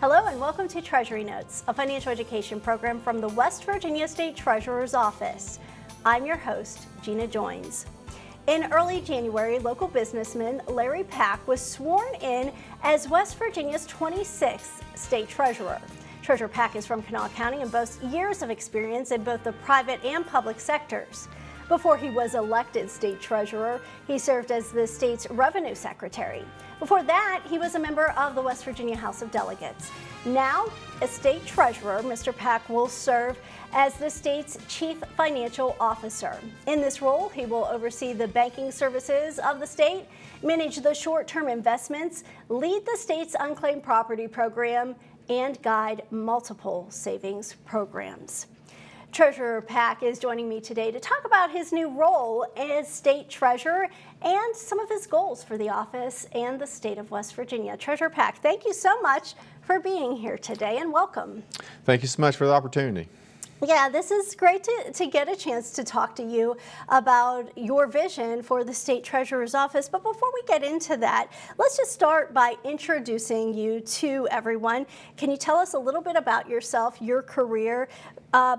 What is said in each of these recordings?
Hello and welcome to Treasury Notes, a financial education program from the West Virginia State Treasurer's Office. I'm your host, Gina Joins. In early January, local businessman Larry Pack was sworn in as West Virginia's 26th state treasurer. Treasurer Pack is from Kanawha County and boasts years of experience in both the private and public sectors. Before he was elected state treasurer, he served as the state's revenue secretary. Before that, he was a member of the West Virginia House of Delegates. Now, as state treasurer, Mr. Pack will serve as the state's chief financial officer. In this role, he will oversee the banking services of the state, manage the short-term investments, lead the state's unclaimed property program, and guide multiple savings programs. Treasurer Pack is joining me today to talk about his new role as state treasurer and some of his goals for the office and the state of West Virginia. Treasurer Pack, thank you so much for being here today and welcome. Thank you so much for the opportunity. Yeah, this is great to get a chance to talk to you about your vision for the State Treasurer's Office. But before we get into that, let's just start by introducing you to everyone. Can you tell us a little bit about yourself, your career,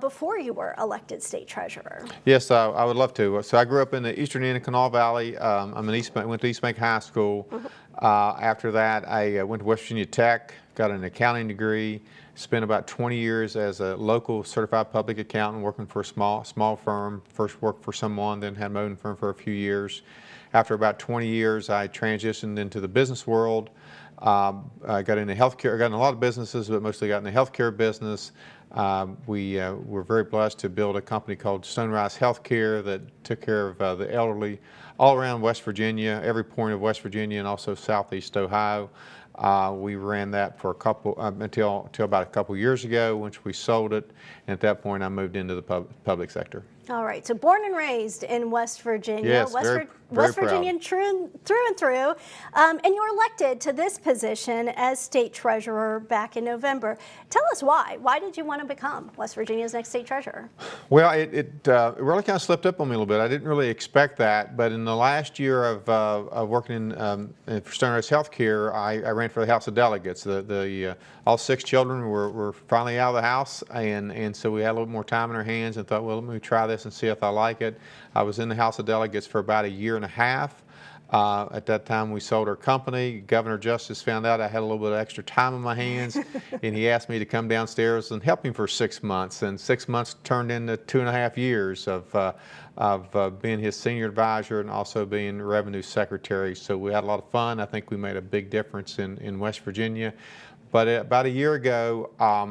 before you were elected State Treasurer? Yes, I would love to. So I grew up in the eastern end of Kanawha Valley. Went to East Bank High School. After that, I went to West Virginia Tech, got an accounting degree. Spent about 20 years as a local certified public accountant working for a small firm. First worked for someone, then had my own firm for a few years. After about 20 years, I transitioned into the business world. I got into healthcare. I got in a lot of businesses, but mostly got in the healthcare business. We were very blessed to build a company called Stonerise Healthcare that took care of the elderly all around West Virginia, every point of West Virginia, and also Southeast Ohio. We ran that for until about a couple years ago, once we sold it. And at that point, I moved into the public sector. All right, so born and raised in West Virginia, yes, West Virginian through and through, and you were elected to this position as state treasurer back in November. Tell us why. Why did you want to become West Virginia's next state treasurer? Well, it really kind of slipped up on me a little bit. I didn't really expect that, but in the last year of working for Stonerise Healthcare, I ran for the House of Delegates. All 6 children were finally out of the house, and so we had a little more time in our hands and thought, well, let me try this and see if I like it. I was in the House of Delegates for about a year and a half. At that time, we sold our company. Governor Justice found out I had a little bit of extra time on my hands, and he asked me to come downstairs and help him for 6 months. And 6 months turned into 2.5 years of being his senior advisor and also being revenue secretary. So we had a lot of fun. I think we made a big difference in West Virginia. But about a year ago,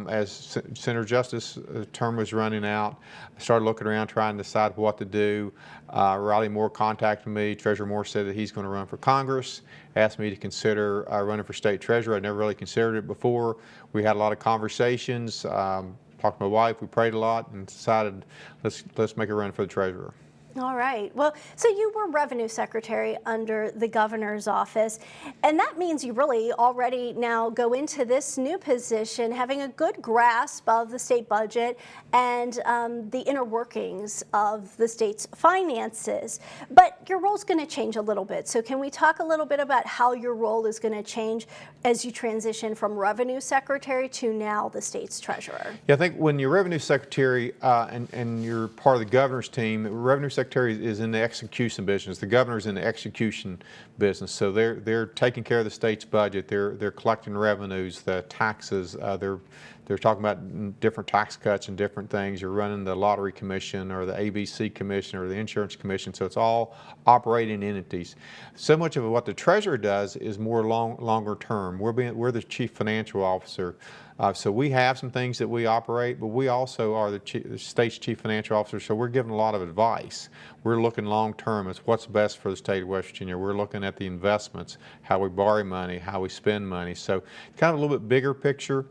as Senator Justice's term was running out, I started looking around trying to decide what to do. Riley Moore contacted me. Treasurer Moore said that he's going to run for Congress, asked me to consider running for state treasurer. I'd never really considered it before. We had a lot of conversations, talked to my wife, we prayed a lot, and decided let's make a run for the treasurer. All right. Well, so you were revenue secretary under the governor's office, and that means you really already now go into this new position having a good grasp of the state budget and the inner workings of the state's finances. But your role's going to change a little bit. So can we talk a little bit about how your role is going to change as you transition from revenue secretary to now the state's treasurer? Yeah, I think when you're revenue secretary and you're part of the governor's team, the revenue secretary is in the execution business. The governor's in the execution business, so they're taking care of the state's budget. They're collecting revenues, the taxes. They're talking about different tax cuts and different things. You're running the lottery commission or the ABC commission or the insurance commission. So it's all operating entities. So much of what the treasurer does is more longer term. We're the chief financial officer. So we have some things that we operate, but we also are the state's chief financial officer, so we're giving a lot of advice. We're looking long term as what's best for the state of West Virginia. We're looking at the investments, how we borrow money, how we spend money. So kind of a little bit bigger picture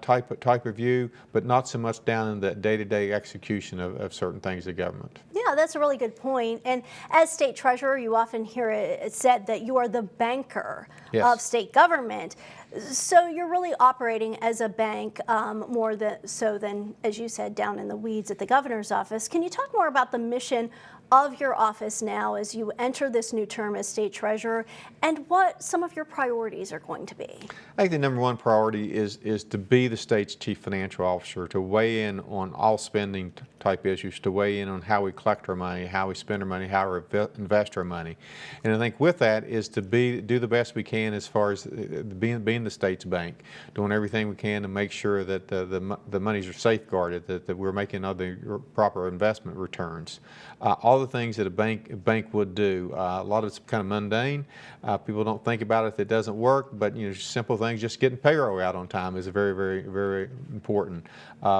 type of view, but not so much down in the day-to-day execution of certain things of government. Yeah, that's a really good point. And as state treasurer, you often hear it said that you are the banker of state government. So you're really operating as a bank more than, as you said, down in the weeds at the governor's office. Can you talk more about the mission of your office now as you enter this new term as state treasurer, and what some of your priorities are going to be? I think the number one priority is to be the state's chief financial officer, to weigh in on all spending type issues, to weigh in on how we collect our money, how we spend our money, how we invest our money. And I think with that is to do the best we can as far as being the state's bank, doing everything we can to make sure that the monies are safeguarded, that we're making all the proper investment returns. All the things that a bank would do. A lot of it's kind of mundane. People don't think about it if it doesn't work, but simple things, just getting payroll out on time is very, very, very important.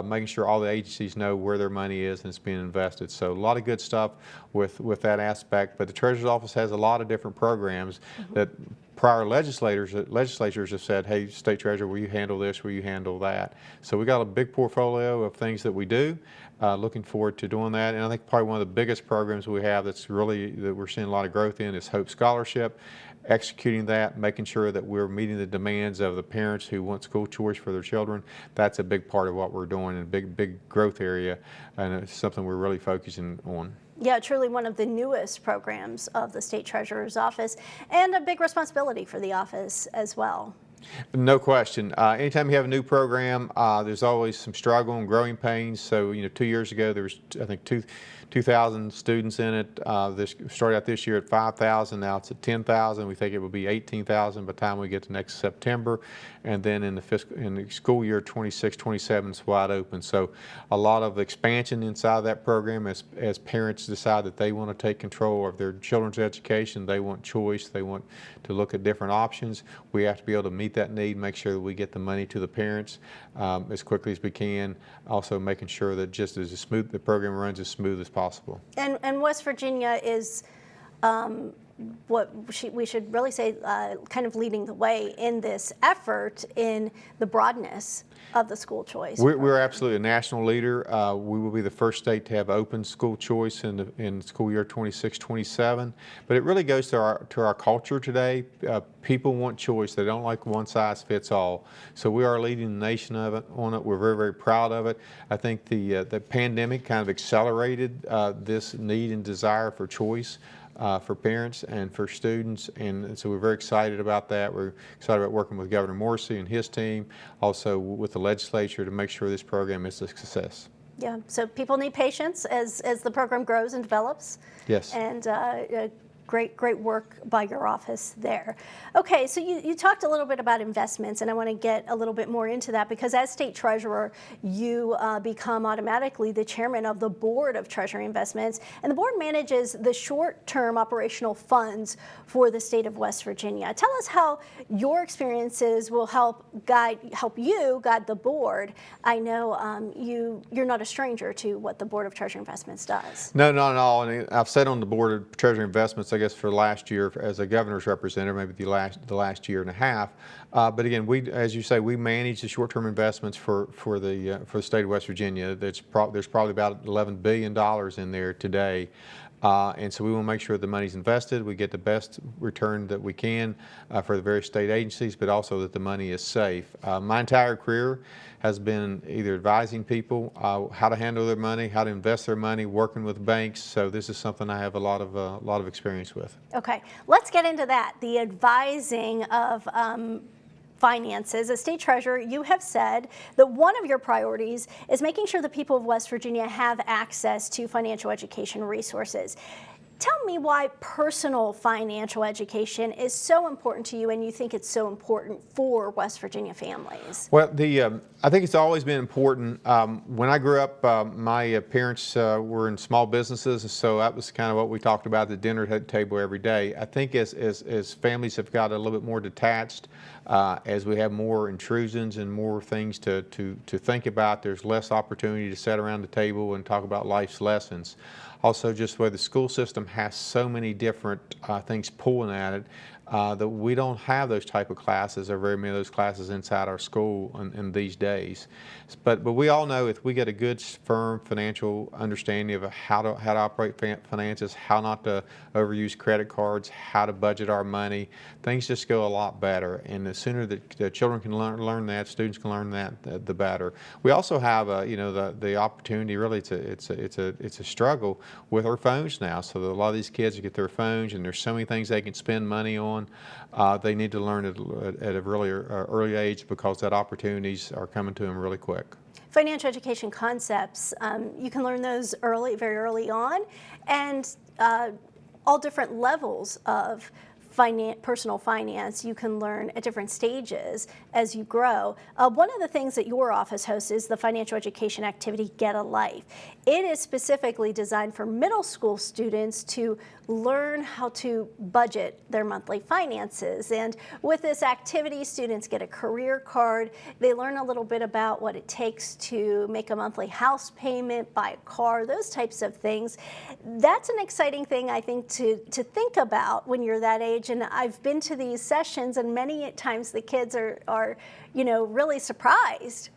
Making sure all the agencies know where their money is and it's being invested. So a lot of good stuff with that aspect. But the Treasurer's Office has a lot of different programs that prior legislators have said, hey, State Treasurer, will you handle this, will you handle that? So we got a big portfolio of things that we do. Looking forward to doing that. And I think probably one of the biggest programs we have that we're seeing a lot of growth in is Hope Scholarship. Executing that, making sure that we're meeting the demands of the parents who want school choice for their children. That's a big part of what we're doing, and a big growth area, and it's something we're really focusing on. Yeah, truly one of the newest programs of the State Treasurer's Office, and a big responsibility for the office as well. No question. Anytime you have a new program, there's always some struggle and growing pains. So, 2 years ago, there was, I think, 2,000 students in it. This started out this year at 5,000. Now it's at 10,000. We think it will be 18,000 by the time we get to next September. And then in the school year 26-27, it's wide open. So a lot of expansion inside that program as parents decide that they want to take control of their children's education. They want choice. They want to look at different options. We have to be able to meet that need, make sure that we get the money to the parents as quickly as we can. Also making sure that just as the program runs as smooth as possible. And West Virginia is what we should really say kind of leading the way in this effort in the broadness of the school choice. We're absolutely a national leader. We will be the first state to have open school choice in school year 26-27. But it really goes to our culture today. People want choice. They don't like one size fits all. So we are leading the nation on it. We're very, very proud of it. I think the pandemic kind of accelerated this need and desire for choice. For parents and for students, and so we're very excited about that. We're excited about working with Governor Morrissey and his team, also with the legislature to make sure this program is a success. Yeah, so people need patience as the program grows and develops. Yes. And great work by your office there. Okay, so you talked a little bit about investments, and I want to get a little bit more into that because as state treasurer, you become automatically the chairman of the board of Treasury Investments, and the board manages the short-term operational funds for the state of West Virginia. Tell us how your experiences will help you guide the board. I know you're not a stranger to what the Board of Treasury Investments does. No, not at all. And I've sat on the board of Treasury Investments, I guess, for last year as a governor's representative, maybe the last year and a half. But again, as you say, we manage the short-term investments for the state of West Virginia. There's probably about $11 billion in there today. And so we want to make sure the money's invested, we get the best return that we can for the various state agencies, but also that the money is safe. My entire career has been either advising people how to handle their money, how to invest their money, working with banks. So this is something I have a lot of experience with. Okay, let's get into that. The advising of finances. As state treasurer, you have said that one of your priorities is making sure the people of West Virginia have access to financial education resources. Tell me why personal financial education is so important to you and you think it's so important for West Virginia families. Well, I think it's always been important. When I grew up, my parents were in small businesses, so that was kind of what we talked about at the dinner table every day. I think as families have got a little bit more detached, as we have more intrusions and more things to think about, there's less opportunity to sit around the table and talk about life's lessons. Also, just the way the school system has so many different things pulling at it, that we don't have those type of classes, or very many of those classes inside our school in these days. But we all know if we get a good, firm financial understanding of how to operate finances, how not to overuse credit cards, how to budget our money, things just go a lot better. And the sooner that the children can learn that, students can learn that, the better. We also have the opportunity. Really, it's a struggle with our phones now. So a lot of these kids get their phones, and there's so many things they can spend money on. They need to learn at a really early age, because that opportunities are coming to them really quick. Financial education concepts, you can learn those very early on, and all different levels of personal finance you can learn at different stages as you grow. One of the things that your office hosts is the financial education activity Get a Life. It is specifically designed for middle school students to learn how to budget their monthly finances. And with this activity, students get a career card. They learn a little bit about what it takes to make a monthly house payment, buy a car, those types of things. That's an exciting thing, I think, to think about when you're that age. And I've been to these sessions, and many times the kids are really surprised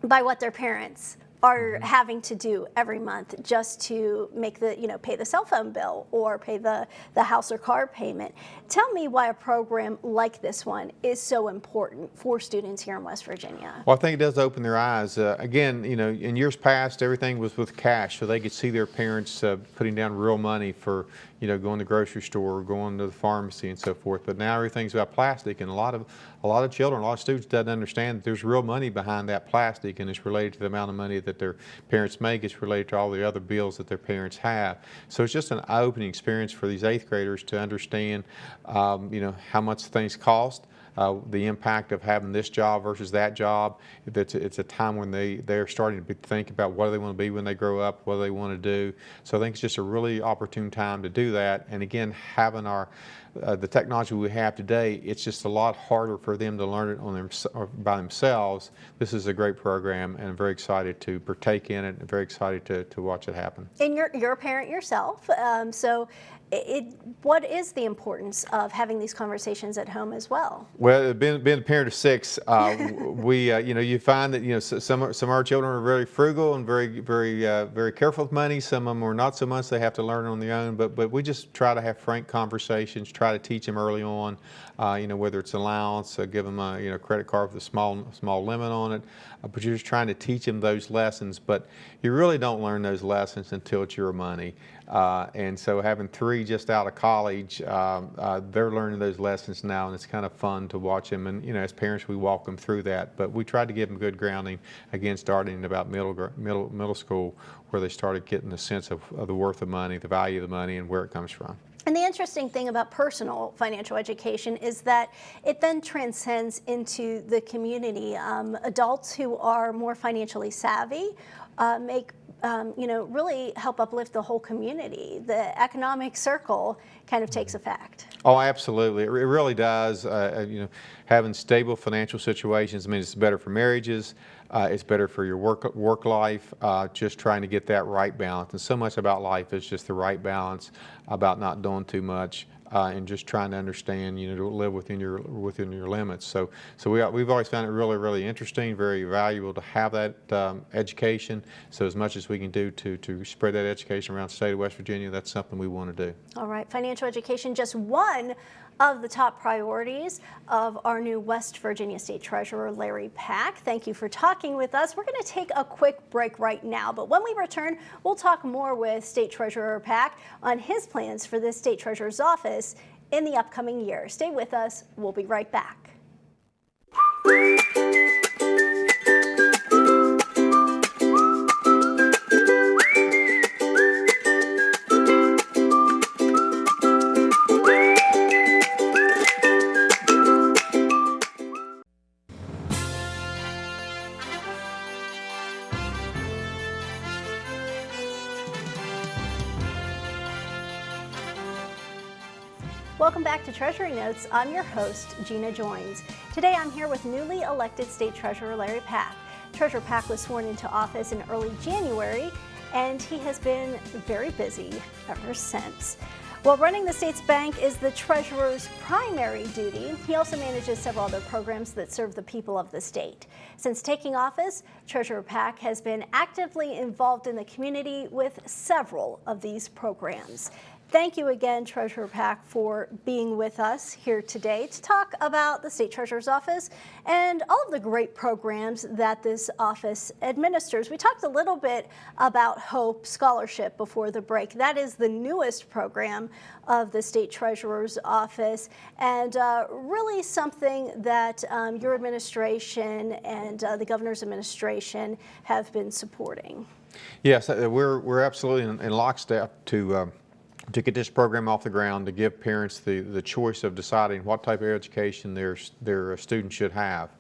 by what their parents are having to do every month just to make pay the cell phone bill or pay the house or car payment. Tell me why a program like this one is so important for students here in West Virginia. Well, I think it does open their eyes. Again, in years past, everything was with cash, so they could see their parents putting down real money for going to the grocery store, or going to the pharmacy, and so forth. But now everything's about plastic, and a lot of children, a lot of students doesn't understand that there's real money behind that plastic, and it's related to the amount of money that their parents make. It's related to all the other bills that their parents have. So it's just an eye-opening experience for these 8th graders to understand, how much things cost. The impact of having this job versus that job. It's a time when they're starting to think about what do they want to be when they grow up, what do they want to do. So I think it's just a really opportune time to do that. And again, having the technology we have today, it's just a lot harder for them to learn it by themselves. This is a great program, and I'm very excited to partake in it, and very excited to watch it happen. And you're a parent yourself, so what is the importance of having these conversations at home as well? Well, being a parent of 6, you find that some of our children are very frugal and very careful with money. Some of them are not so much. They have to learn on their own. But we just try to have frank conversations. Try to teach them early on. Whether it's allowance, give them a credit card with a small limit on it. But you're just trying to teach them those lessons. But you really don't learn those lessons until it's your money. And so having 3 just out of college, they're learning those lessons now, and it's kind of fun to watch them. And as parents, we walk them through that. But we tried to give them good grounding, again, starting in about middle school, where they started getting a sense of the worth of money, the value of the money, and where it comes from. And the interesting thing about personal financial education is that it then transcends into the community. Adults who are more financially savvy really help uplift the whole community. The economic circle kind of takes effect. Oh, absolutely. It really does. Having stable financial situations, it's better for marriages. It's better for your work life, just trying to get that right balance. And so much about life is just the right balance, about not doing too much, and just trying to understand, to live within your limits. So we've always found it really, really interesting, very valuable to have that education. So as much as we can do to spread that education around the state of West Virginia, that's something we want to do. All right, financial education, just one of the top priorities of our new West Virginia State Treasurer, Larry Pack. Thank you for talking with us. We're going to take a quick break right now, but when we return, we'll talk more with State Treasurer Pack on his plans for the State Treasurer's office in the upcoming year. Stay with us. We'll be right back. Welcome back to Treasury Notes. I'm your host, Gina Joins. Today I'm here with newly elected State Treasurer Larry Pack. Treasurer Pack was sworn into office in early January, and he has been very busy ever since. While running the state's bank is the treasurer's primary duty, he also manages several other programs that serve the people of the state. Since taking office, Treasurer Pack has been actively involved in the community with several of these programs. Thank you again, Treasurer Pack, for being with us here today to talk about the State Treasurer's Office and all of the great programs that this office administers. We talked a little bit about Hope Scholarship before the break. That is the newest program of the State Treasurer's Office, and really something that your administration and the Governor's administration have been supporting. Yes, we're absolutely in lockstep to get this program off the ground, to give parents the choice of deciding what type of education their students should have.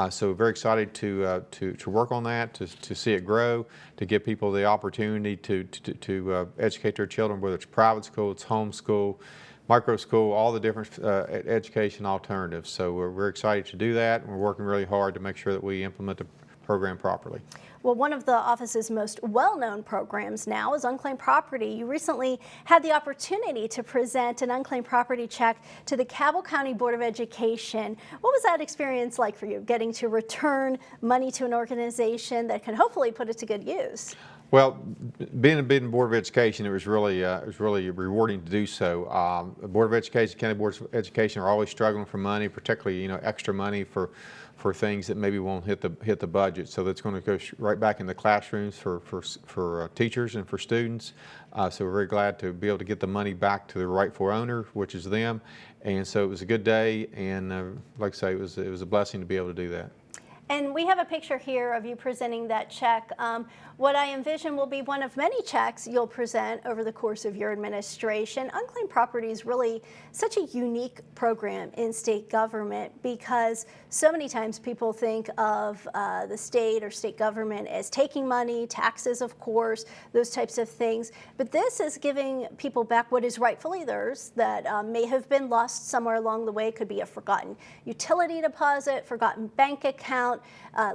So very excited to work on that, to see it grow, to give people the opportunity to educate their children, whether it's private school, it's homeschool, micro school, all the different education alternatives. So we're excited to do that, and we're working really hard to make sure that we implement the program properly. Well, one of the office's most well-known programs now is unclaimed property. You recently had the opportunity to present an unclaimed property check to the Cabell County Board of Education. What was that experience like for you, getting to return money to an organization that can hopefully put it to good use? Well, being a Board of Education, it was really rewarding to do so. The Board of Education, County Boards of Education are always struggling for money, particularly extra money for things that maybe won't hit the budget. So that's going to go right back in the classrooms for teachers and for students. So we're very glad to be able to get the money back to the rightful owner, which is them. And so it was a good day, and like I say, it was a blessing to be able to do that. And we have a picture here of you presenting that check. What I envision will be one of many checks you'll present over the course of your administration. Unclaimed property is really such a unique program in state government because so many times people think of the state or state government as taking money, taxes, of course, those types of things. But this is giving people back what is rightfully theirs that may have been lost somewhere along the way. It could be a forgotten utility deposit, forgotten bank account.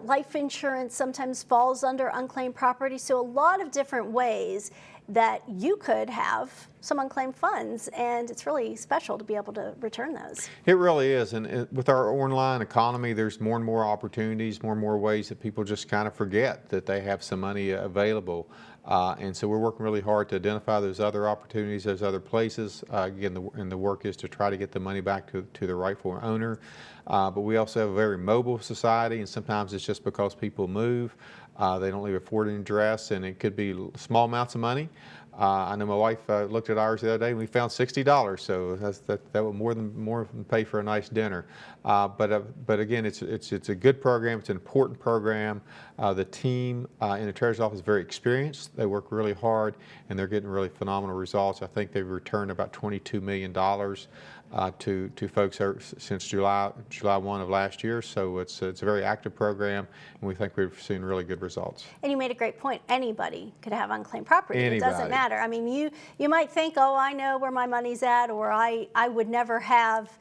Life insurance sometimes falls under unclaimed property, so a lot of different ways that you could have some unclaimed funds, and it's really special to be able to return those. It really is, and with our online economy, there's more and more opportunities, more and more ways that people just kind of forget that they have some money available. And so we're working really hard to identify those other opportunities, those other places. Again, the work is to try to get the money back to the rightful owner. But we also have a very mobile society, and sometimes it's just because people move. They don't leave a forwarding address, and it could be small amounts of money. I know my wife looked at ours the other day, and we found $60, so that would more than pay for a nice dinner. But again, it's a good program. It's an important program. The team in the Treasurer's Office is very experienced. They work really hard, and they're getting really phenomenal results. I think they've returned about $22 million to folks since July 1 of last year. So it's a very active program, and we think we've seen really good results. And you made a great point. Anybody could have unclaimed property. Anybody. It doesn't matter. I mean, you might think, oh, I know where my money's at, or I would never have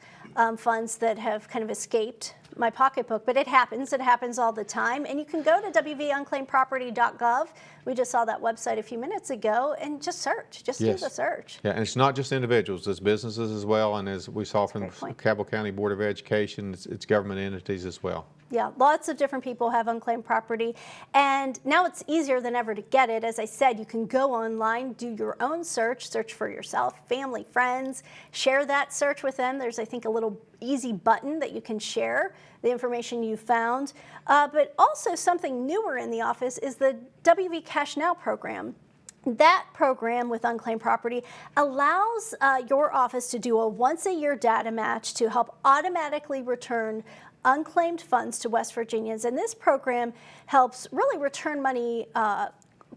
funds that have kind of escaped my pocketbook, but it happens. It happens all the time. And you can go to wvunclaimedproperty.gov. We just saw that website a few minutes ago, and just search. Just do the search. Yeah, and it's not just individuals, it's businesses as well, and as we saw from the Cabell County Board of Education, it's government entities as well. Yeah, lots of different people have unclaimed property, and now it's easier than ever to get it. As I said, you can go online, do your own search for yourself, family, friends, share that search with them. There's, I think, a little easy button that you can share the information you found. But also something newer in the office is the WV Cash Now program. That program with unclaimed property allows your office to do a once-a-year data match to help automatically return unclaimed funds to West Virginians, and this program helps really return money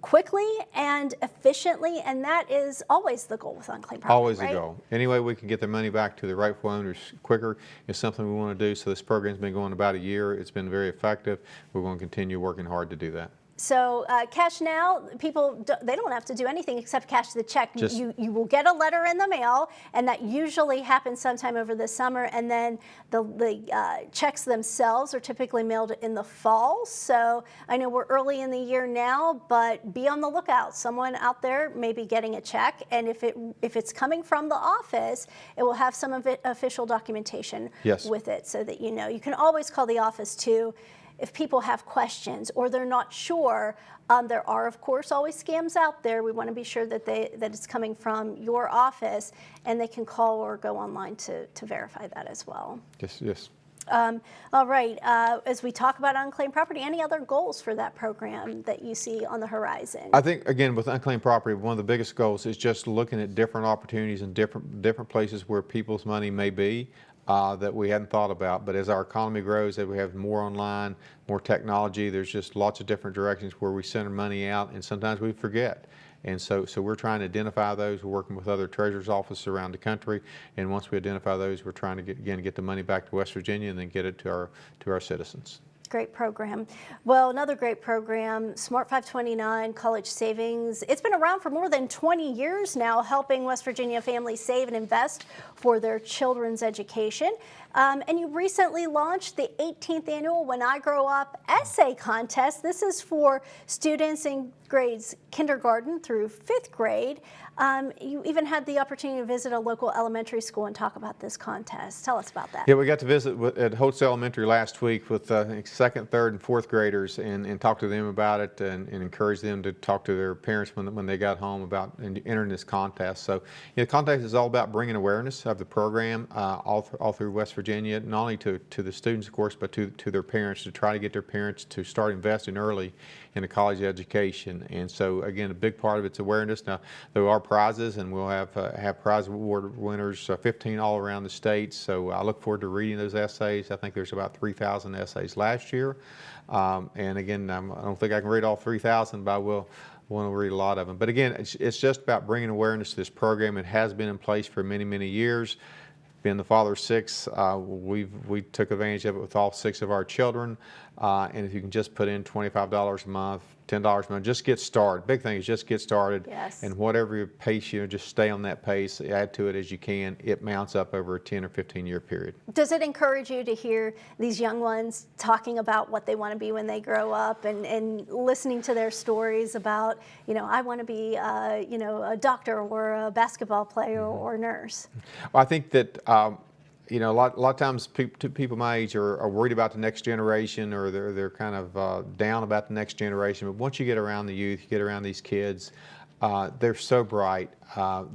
quickly and efficiently, and that is always the goal with unclaimed property. Always the goal. Any way we can get the money back to the rightful owners quicker is something we want to do. So this program's been going about a year. It's been very effective. We're going to continue working hard to do that. So cash now, people, they don't have to do anything except cash the check. Just- You will get a letter in the mail, and that usually happens sometime over the summer, and then the checks themselves are typically mailed in the fall. So I know we're early in the year now, but be on the lookout. Someone out there may be getting a check, and if it's coming from the office, it will have some of it official documentation Yes. with it, so that you know. You can always call the office too if people have questions or they're not sure. There are, of course, always scams out there. We want to be sure that it's coming from your office, and they can call or go online to verify that as well. Yes. All right, as we talk about unclaimed property, any other goals for that program that you see on the horizon? I think, again, with unclaimed property, one of the biggest goals is just looking at different opportunities and different places where people's money may be that we hadn't thought about. But as our economy grows, as we have more online, more technology, there's just lots of different directions where we send our money out, and sometimes we forget. And so we're trying to identify those. We're working with other treasurer's offices around the country, and once we identify those, we're trying to get the money back to West Virginia and then get it to our citizens. Great program. Well, another great program, Smart 529 College Savings. It's been around for more than 20 years now, helping West Virginia families save and invest for their children's education. And you recently launched the 18th annual When I Grow Up essay contest. This is for students in grades kindergarten through 5th grade. You even had the opportunity to visit a local elementary school and talk about this contest. Tell us about that. Yeah, we got to visit at Holtz Elementary last week with 2nd, 3rd, and 4th graders and talk to them about it and encourage them to talk to their parents when they got home about entering this contest. So the contest is all about bringing awareness of the program all through West Virginia, not only to the students, of course, but to their parents, to try to get their parents to start investing early in a college education. And so, again, a big part of it's awareness. Now, there are prizes, and we'll have prize award winners, 15 all around the state. So I look forward to reading those essays. I think there's about 3,000 essays last year. And again, I don't think I can read all 3,000, but I will want to read a lot of them. But again, it's just about bringing awareness to this program. It has been in place for many, many years. Being the father of 6, we took advantage of it with all 6 of our children. And if you can just put in $25 a month, $10 a month, just get started. Big thing is just get started. Yes. And whatever your pace, just stay on that pace, add to it as you can. It mounts up over a 10 or 15 year period. Does it encourage you to hear these young ones talking about what they want to be when they grow up, and listening to their stories about, I want to be, a doctor or a basketball player or a nurse? Well, I think that a lot of times people my age are worried about the next generation, or they're kind of down about the next generation. But once you get around the youth, you get around these kids, they're so bright.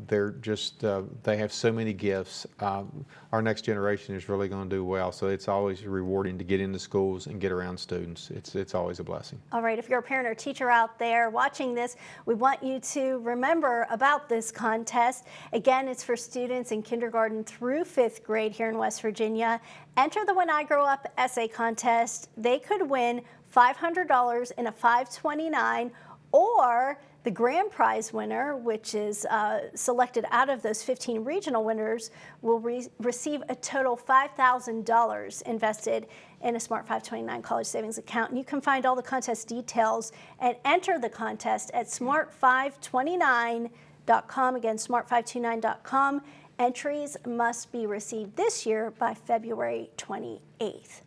They're just, they have so many gifts. Our next generation is really going to do well. So it's always rewarding to get into schools and get around students. It's always a blessing. All right, if you're a parent or teacher out there watching this, we want you to remember about this contest. Again, it's for students in kindergarten through 5th grade here in West Virginia. Enter the When I Grow Up essay contest. They could win $500 in a 529, or the grand prize winner, which is selected out of those 15 regional winners, will receive a total $5,000 invested in a Smart 529 college savings account. And you can find all the contest details and enter the contest at smart529.com. Again, smart529.com. Entries must be received this year by February 28th.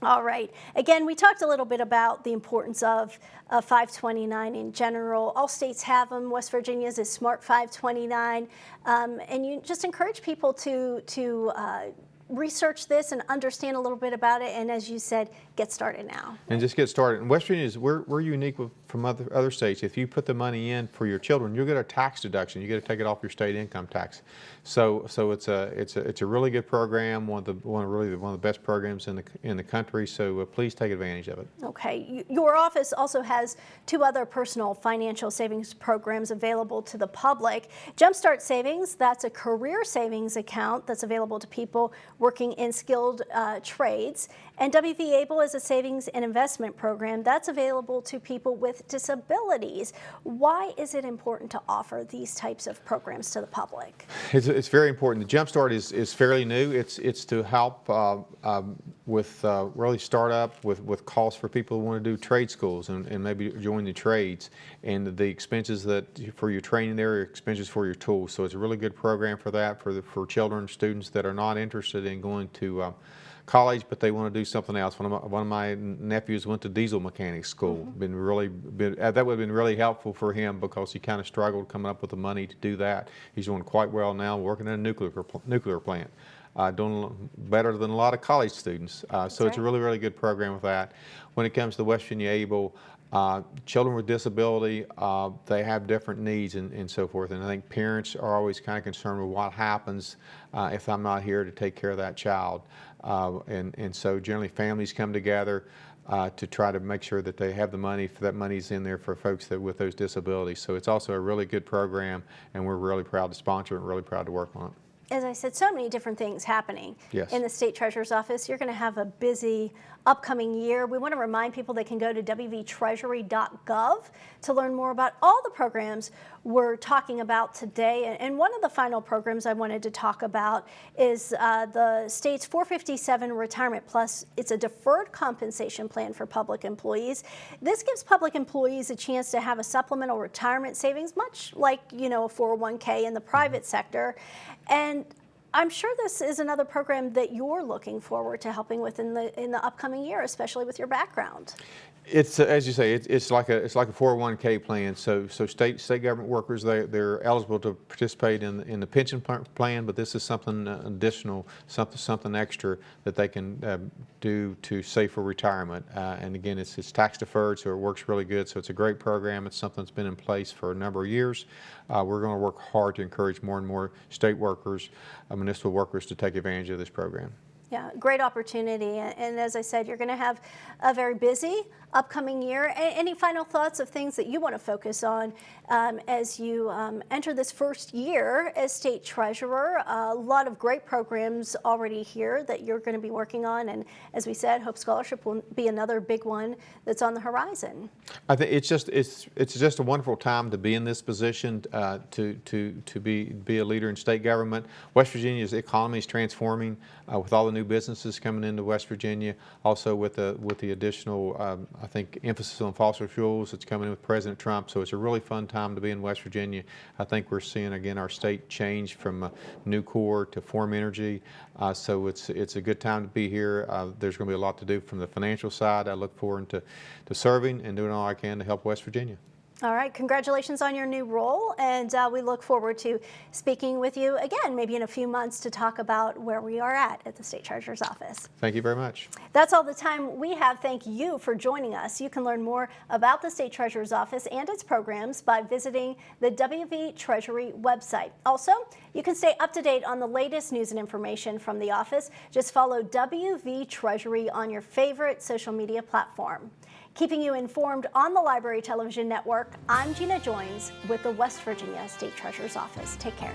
All right. Again, we talked a little bit about the importance of 529 in general. All states have them. West Virginia's is Smart 529. And you just encourage people to research this and understand a little bit about it. And as you said, get started now. And just get started. And West Virginia, we're unique from other states. If you put the money in for your children, you'll get a tax deduction. You get to take it off your state income tax. So it's a really good program. One of the best programs in the country. So please take advantage of it. Okay. Your office also has 2 other personal financial savings programs available to the public. Jumpstart Savings, that's a career savings account that's available to people working in skilled trades. And WV Able is a savings and investment program that's available to people with with disabilities. Why is it important to offer these types of programs to the public? It's very important. The Jumpstart is fairly new. It's to help with really start up with costs for people who want to do trade schools and maybe join the trades, and the expenses that for your training there are expenses for your tools. So it's a really good program for that, for children, students that are not interested in going to college, but they want to do something else. One of my nephews went to diesel mechanic school. That would have been really helpful for him because he kind of struggled coming up with the money to do that. He's doing quite well now, working in a nuclear plant, doing better than a lot of college students. So it's a really good program with that. When it comes to West Virginia Able, children with disability, they have different needs and so forth, and I think parents are always kind of concerned with what happens if I'm not here to take care of that child. And so generally families come together to try to make sure that they have the money, that money's in there for folks with those disabilities. So it's also a really good program, and we're really proud to sponsor it and really proud to work on it. As I said, so many different things happening in the State Treasurer's Office. You're going to have a busy upcoming year. We want to remind people they can go to wvtreasury.gov to learn more about all the programs we're talking about today. And one of the final programs I wanted to talk about is the state's 457 Retirement Plus. It's a deferred compensation plan for public employees. This gives public employees a chance to have a supplemental retirement savings, much like, a 401k in the private sector. And I'm sure this is another program that you're looking forward to helping with in the upcoming year, especially with your background. It's as you say, it's like a 401k plan. So state government workers, they're eligible to participate in the pension plan, but this is something additional, something extra that they can do to save for retirement. And again, it's tax deferred, so it works really good. So it's a great program. It's something that's been in place for a number of years. We're going to work hard to encourage more and more state workers, municipal workers, to take advantage of this program. Yeah, great opportunity. And as I said, you're going to have a very busy upcoming year. Any final thoughts of things that you want to focus on as you enter this first year as state treasurer? A lot of great programs already here that you're going to be working on. And as we said, Hope Scholarship will be another big one that's on the horizon. I think it's just a wonderful time to be in this position, to be a leader in state government. West Virginia's economy is transforming with all the new businesses coming into West Virginia. Also with the additional, I think, emphasis on fossil fuels that's coming in with President Trump. So it's a really fun time to be in West Virginia. I think we're seeing again our state change from Nucor to Form Energy. So it's a good time to be here. There's going to be a lot to do from the financial side. I look forward to serving and doing all I can to help West Virginia. All right, congratulations on your new role, and we look forward to speaking with you again, maybe in a few months, to talk about where we are at the State Treasurer's Office. Thank you very much. That's all the time we have. Thank you for joining us. You can learn more about the State Treasurer's Office and its programs by visiting the WV Treasury website. Also, you can stay up to date on the latest news and information from the office. Just follow WV Treasury on your favorite social media platform. Keeping you informed on the Library Television Network, I'm Gina Joins with the West Virginia State Treasurer's Office. Take care.